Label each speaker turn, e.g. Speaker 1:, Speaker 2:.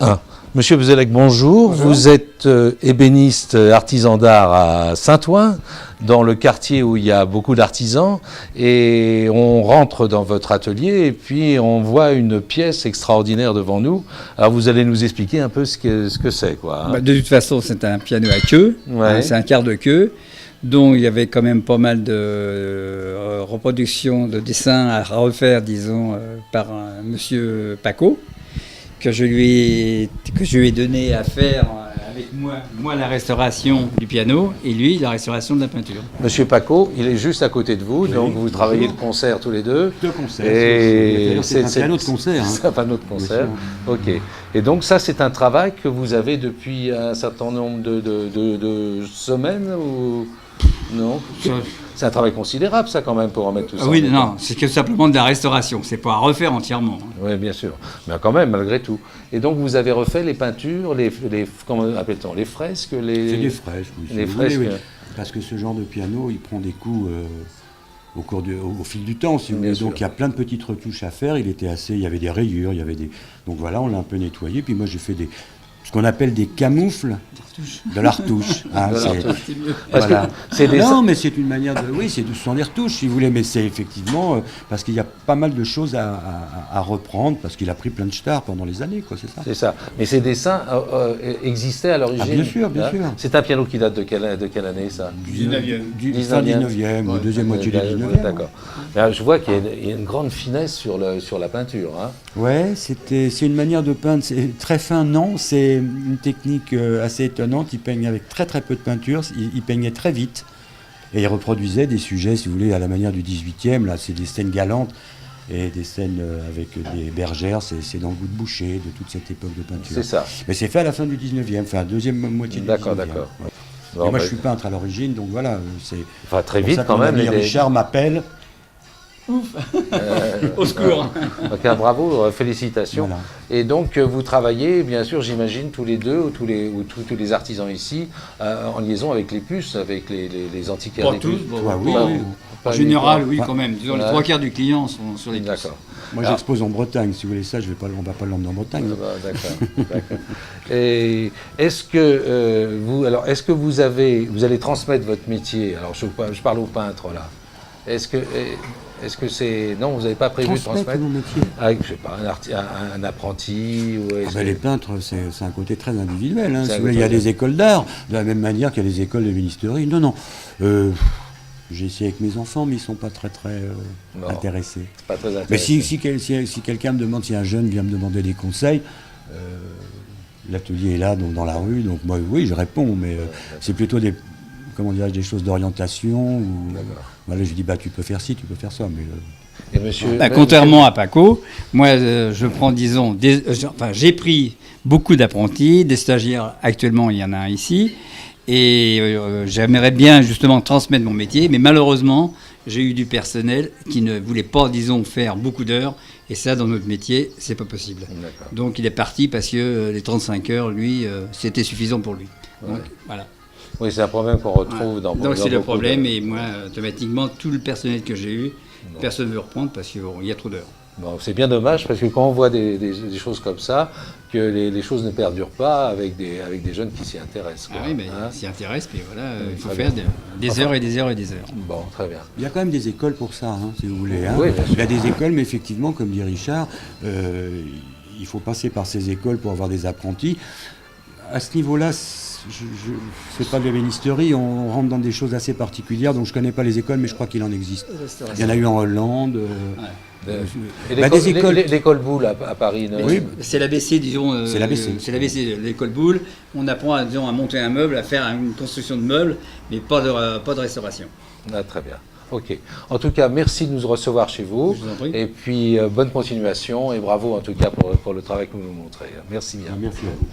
Speaker 1: Ah. Monsieur Bezelec, bonjour. Vous êtes ébéniste artisan d'art à Saint-Ouen, dans le quartier où il y a beaucoup d'artisans. Et on rentre dans votre atelier et puis on voit une pièce extraordinaire devant nous. Alors vous allez nous expliquer un peu ce que c'est, quoi.
Speaker 2: Bah, de toute façon, c'est un piano à queue.
Speaker 1: Ouais.
Speaker 2: Hein, c'est un quart de queue. Donc il y avait quand même pas mal de reproductions, de dessins à refaire, disons, par monsieur Paco, que je lui ai donné à faire avec moi la restauration du piano et lui la restauration de la peinture.
Speaker 1: Monsieur Paco, il est juste à côté de vous,
Speaker 3: Oui,
Speaker 1: donc vous travaillez de concert tous les deux.
Speaker 3: Deux concerts.
Speaker 1: Et
Speaker 3: c'est un piano de concert.
Speaker 1: C'est un piano de concert. Ok. Et donc ça, c'est un travail que vous avez depuis un certain nombre de semaines ou non? C'est un travail considérable, ça, quand même, pour en mettre tout ça.
Speaker 2: Oui, non, c'est que simplement de la restauration. C'est pas à refaire entièrement.
Speaker 1: Oui, bien sûr. Mais quand même, malgré tout. Et donc, vous avez refait les peintures, comment appelle-t-on, les fresques,
Speaker 3: C'est des fresques, oui.
Speaker 1: Les fresques.
Speaker 3: Oui. Parce que ce genre de piano, il prend des coups au fil du temps, si vous voulez. Donc, il y a plein de petites retouches à faire. Il y avait des rayures, Donc voilà, on l'a un peu nettoyé. Puis moi, j'ai fait ce qu'on appelle des camoufles de la retouche. Hein,
Speaker 1: c'est mieux.
Speaker 3: Voilà.
Speaker 1: Non,
Speaker 3: mais c'est une manière de... Oui, ce sont des retouches, si vous voulez, mais c'est effectivement... parce qu'il y a pas mal de choses à reprendre, parce qu'il a pris plein de stars pendant les années, quoi, c'est ça.
Speaker 1: C'est ça. Mais ces dessins existaient à l'origine.
Speaker 3: Ah, bien sûr, bien sûr.
Speaker 1: C'est un piano qui date de quelle année, ça?
Speaker 2: Du 19e.
Speaker 3: Fin 19e, ou deuxième moitié du 19e.
Speaker 1: D'accord. Je vois qu'il y a une grande finesse sur la peinture. Hein.
Speaker 3: Ouais, c'est une manière de peindre. C'est très fin, non. C'est une technique assez étonnante. Il peigne avec très très peu de peinture. Il peignait très vite. Et il reproduisait des sujets, si vous voulez, à la manière du 18e. Là, c'est des scènes galantes et des scènes avec des bergères. C'est dans le goût de Boucher, de toute cette époque de peinture.
Speaker 1: C'est ça.
Speaker 3: Mais c'est fait à la fin du 19e, enfin, deuxième moitié du 19e.
Speaker 1: D'accord.
Speaker 3: Ouais.
Speaker 1: Bon,
Speaker 3: moi, je suis peintre à l'origine, donc voilà.
Speaker 1: Enfin, très vite,
Speaker 3: ça
Speaker 1: quand même.
Speaker 3: Richard m'appelle.
Speaker 2: Au secours.
Speaker 1: Donc, bravo, félicitations.
Speaker 3: Voilà.
Speaker 1: Et donc, vous travaillez, bien sûr, j'imagine, tous les deux, ou tous les artisans ici, en liaison avec les puces, avec les antiquaires
Speaker 2: Pas
Speaker 1: des
Speaker 2: tous,
Speaker 1: puces.
Speaker 3: Oui.
Speaker 2: En général, oui, quand même. Disons, les trois quarts du client sont sur les puces.
Speaker 1: D'accord.
Speaker 3: Moi, j'expose en Bretagne. Si vous voulez ça, on va pas l'emmener en Bretagne.
Speaker 1: D'accord. Et est-ce que vous allez transmettre votre métier? Alors, je parle aux peintres, là. Est-ce que c'est... Non, vous n'avez pas prévu de transmettre
Speaker 3: mon métier.
Speaker 1: Avec, je sais pas, un apprenti ou
Speaker 3: Les peintres, c'est un côté très individuel. Hein.
Speaker 1: C'est
Speaker 3: Si vous voulez, il y a des écoles d'art, de la même manière qu'il y a des écoles de ministérie. Non. J'ai essayé avec mes enfants, mais ils ne sont pas très intéressés.
Speaker 1: C'est pas très intéressant.
Speaker 3: Mais si quelqu'un me demande, si un jeune vient me demander des conseils, l'atelier est là, donc dans la rue, donc moi, oui, je réponds, mais c'est plutôt des choses d'orientation. Voilà, je dis, tu peux faire ci, tu peux faire ça. Mais,
Speaker 1: Et monsieur,
Speaker 2: contrairement à Paco, moi, je prends, disons, j'ai pris beaucoup d'apprentis, des stagiaires. Actuellement, il y en a un ici. Et j'aimerais bien, justement, transmettre mon métier. Mais malheureusement, j'ai eu du personnel qui ne voulait pas, disons, faire beaucoup d'heures. Et ça, dans notre métier, c'est pas possible.
Speaker 1: D'accord.
Speaker 2: Donc, il est parti parce que les 35 heures, lui, c'était suffisant pour lui. Donc, voilà.
Speaker 1: Oui, c'est un problème qu'on retrouve dans
Speaker 2: Donc c'est le problème, et moi, automatiquement, tout le personnel que j'ai eu, personne ne veut reprendre parce qu'il y a trop d'heures.
Speaker 1: Bon, c'est bien dommage parce que quand on voit des choses comme ça, que les choses ne perdurent pas avec des jeunes qui s'y intéressent. Quoi.
Speaker 2: Ah oui, mais ils s'y intéressent, puis voilà, il faut faire des heures et des heures et des heures.
Speaker 1: Bon, très bien.
Speaker 3: il y a quand même des écoles pour ça, si vous voulez.
Speaker 1: Oui, bien sûr.
Speaker 3: Il y a des écoles, mais effectivement, comme dit Richard, il faut passer par ces écoles pour avoir des apprentis. À ce niveau-là, c'est pas de l'ébénisterie, on rentre dans des choses assez particulières, donc je connais pas les écoles, mais je crois qu'il en existe. Il y en a eu en Hollande.
Speaker 1: L'école Boulle à Paris, non?
Speaker 3: Oui.
Speaker 2: C'est l'ABC, disons.
Speaker 3: C'est l'ABC.
Speaker 2: C'est l'ABC, l'école Boulle. On apprend, disons, à monter un meuble, à faire une construction de meubles, mais pas de restauration.
Speaker 1: Ah, très bien. Ok. En tout cas, merci de nous recevoir chez vous.
Speaker 2: Je vous en prie.
Speaker 1: Et puis, bonne continuation et bravo en tout cas pour le travail que vous nous montrez. Merci bien.
Speaker 3: Merci à vous.